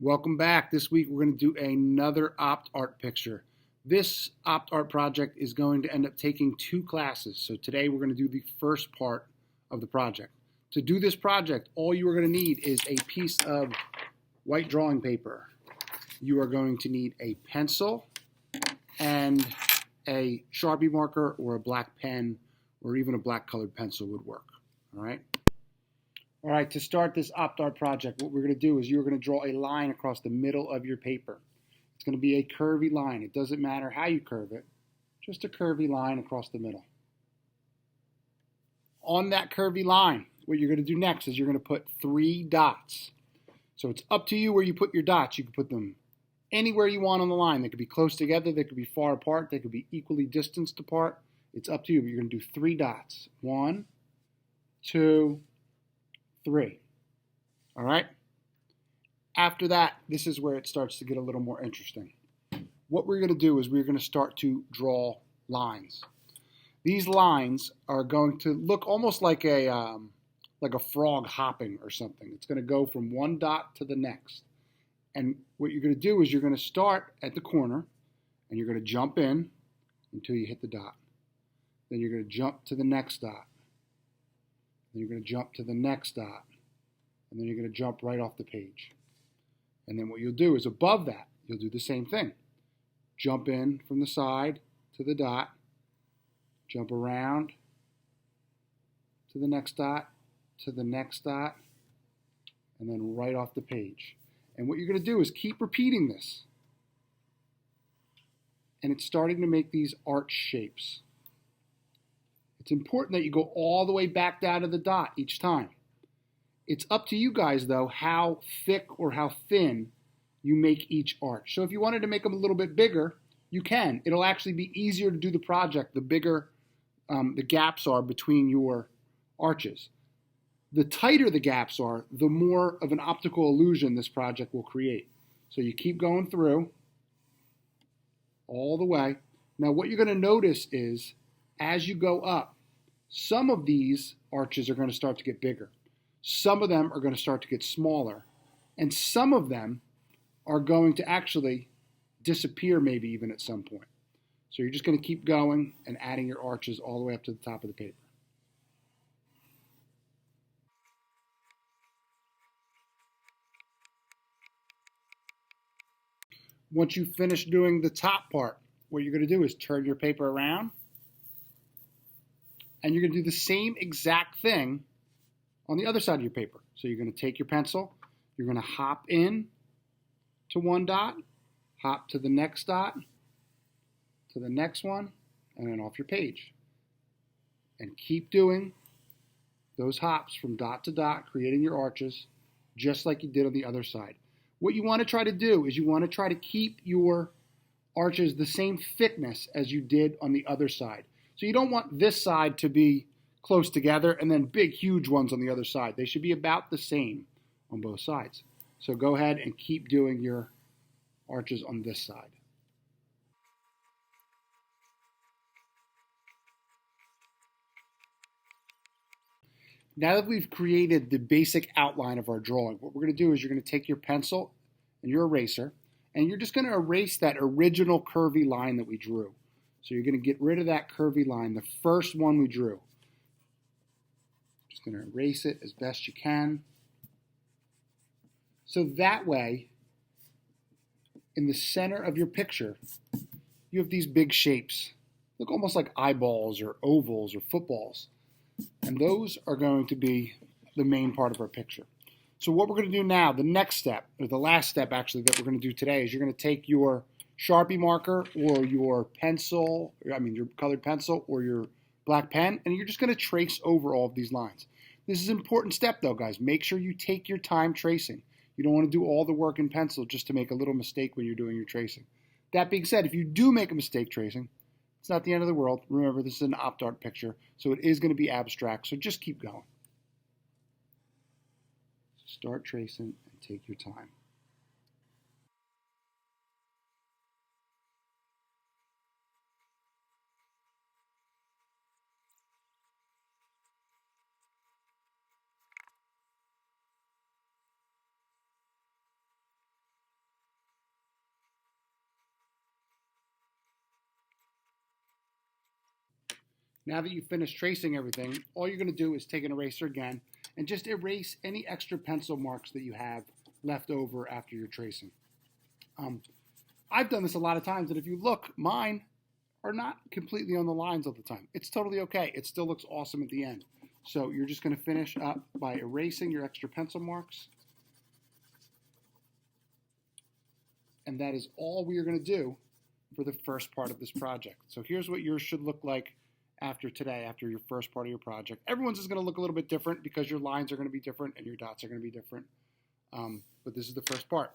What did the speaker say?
Welcome back. This week we're going to do another OptArt picture. This OptArt project is going to end up taking 2 classes. So today we're going to do the first part of the project. To do this project, all you are going to need is a piece of white drawing paper. You are going to need a pencil and a Sharpie marker or a black pen or even a black colored pencil would work. All right. All right, to start this OptArt project, what we're going to do is you're going to draw a line across the middle of your paper. It's going to be a curvy line. It doesn't matter how you curve it, just a curvy line across the middle. On that curvy line, what you're going to do next is you're going to put 3 dots. So it's up to you where you put your dots. You can put them anywhere you want on the line. They could be close together, they could be far apart, they could be equally distanced apart. It's up to you, but you're going to do 3 dots. 1, 2, 3. All right? After that, this is where it starts to get a little more interesting. What we're going to do is we're going to start to draw lines. These lines are going to look almost like a frog hopping or something. It's going to go from one dot to the next. And what you're going to do is you're going to start at the corner and you're going to jump in until you hit the dot. Then you're going to jump to the next dot. Then you're going to jump to the next dot, and then you're going to jump right off the page. And then what you'll do is above that, you'll do the same thing. Jump in from the side to the dot, jump around to the next dot, to the next dot, and then right off the page. And what you're going to do is keep repeating this. And it's starting to make these arch shapes. It's important that you go all the way back down to the dot each time. It's up to you guys, though, how thick or how thin you make each arch. So if you wanted to make them a little bit bigger, you can. It'll actually be easier to do the project the bigger the gaps are between your arches. The tighter the gaps are, the more of an optical illusion this project will create. So you keep going through all the way. Now what you're going to notice is as you go up, some of these arches are going to start to get bigger. Some of them are going to start to get smaller. And some of them are going to actually disappear maybe even at some point. So you're just going to keep going and adding your arches all the way up to the top of the paper. Once you finish doing the top part, what you're going to do is turn your paper around. And you're going to do the same exact thing on the other side of your paper. So you're going to take your pencil, you're going to hop in to one dot, hop to the next dot, to the next one, and then off your page. And keep doing those hops from dot to dot, creating your arches, just like you did on the other side. What you want to try to do is you want to try to keep your arches the same thickness as you did on the other side. So you don't want this side to be close together and then big, huge ones on the other side. They should be about the same on both sides. So go ahead and keep doing your arches on this side. Now that we've created the basic outline of our drawing, what we're going to do is you're going to take your pencil and your eraser, and you're just going to erase that original curvy line that we drew. So you're going to get rid of that curvy line, the first one we drew. Just going to erase it as best you can. So that way, in the center of your picture, you have these big shapes. Look almost like eyeballs or ovals or footballs. And those are going to be the main part of our picture. So what we're going to do now, the next step, or the last step actually that we're going to do today, is you're going to take your Sharpie marker or your pencil, your colored pencil or your black pen, and you're just going to trace over all of these lines. This is an important step though, guys. Make sure you take your time tracing. You don't want to do all the work in pencil just to make a little mistake when you're doing your tracing. That being said, if you do make a mistake tracing, it's not the end of the world. Remember, this is an OptArt picture, so it is going to be abstract, so just keep going. Start tracing and take your time. Now that you've finished tracing everything, all you're going to do is take an eraser again and just erase any extra pencil marks that you have left over after you're tracing. I've done this a lot of times, and if you look, mine are not completely on the lines all the time. It's totally okay. It still looks awesome at the end. So you're just going to finish up by erasing your extra pencil marks. And that is all we are going to do for the first part of this project. So here's what yours should look like after today, after your first part of your project. Everyone's is going to look a little bit different because your lines are going to be different and your dots are going to be different. But this is the first part.